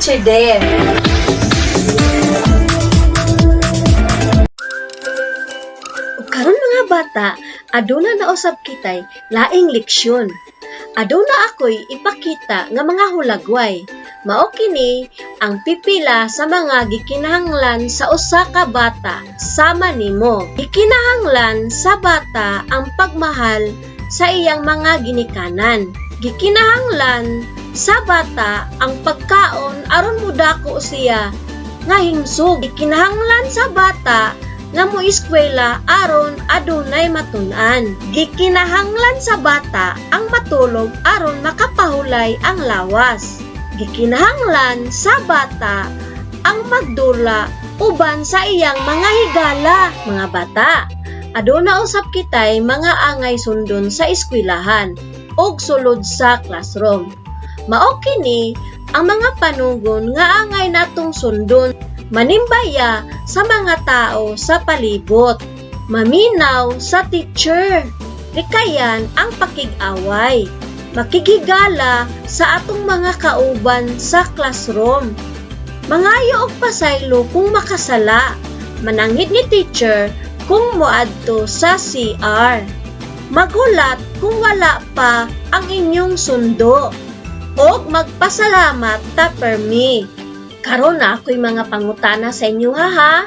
teacher there. Karon mga bata, aduna na usab kitay laing leksyon. Aduna ako'y ipakita nga mga hulagway. Mao kini ang pipila sa mga gikinahanglan sa usa ka bata sama nimo. Gikinahanglan sa bata ang pagmahal sa iyang mga ginikanan. Gikinahanglan sa bata ang pagkaon aron mudako siya nga himsog. Gikinahanglan sa bata nga moeskwela aron adunay matun-an. Gikinahanglan sa bata ang matulog aron makapahulay ang lawas. Gikinahanglan sa bata ang magdula uban sa iyang mga higala. Mga bata, aduna usab kitay mga angay sundon sa eskwelahan ug sulod sa classroom. Mao kini ang mga panugon nga angay natong sundon. Manimbaya sa mga tao sa palibot, maminaw sa teacher, likayan ang pakig-away, makigigala sa atong mga kauban sa classroom, mangayo og pasaylo kung makasala, manangit ni teacher kung moadto sa CR, magulat kung wala pa ang inyong sundo, og magpasalamat ta permi. Karon na ako'y mga pangutana sa inyo ha.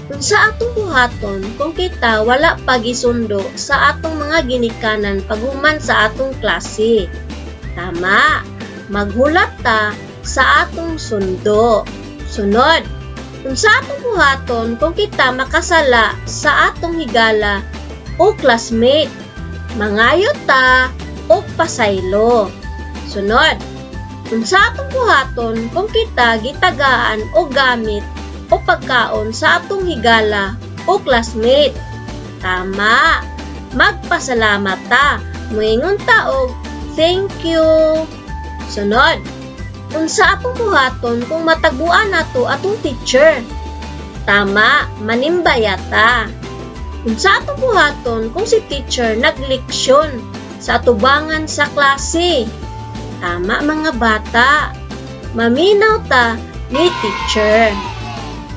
Kung sa atong buhaton, kung kita wala pagisundo sa atong mga ginikanan paghuman sa atong klase. Tama, maghulat ta sa atong sundo. Sunod, kung sa atong buhaton, kung kita makasala sa atong higala o classmate, mangayo ta o pasaylo. Sunod, kung sa atong buhaton, kung kita gitagaan o gamit o pagkaon sa atong higala o classmate. Tama, magpasalamat ta. Moingon ta og thank you. Sunod, kung sa atong buhaton, kung mataguan nato atong teacher. Tama, manimbaya ta. Kung sa atong buhaton, kung si teacher nagleksyon sa atubangan sa klase. Tama mga bata, maminaw ta ni teacher.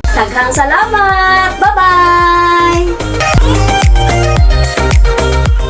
Daghang salamat! Bye-bye!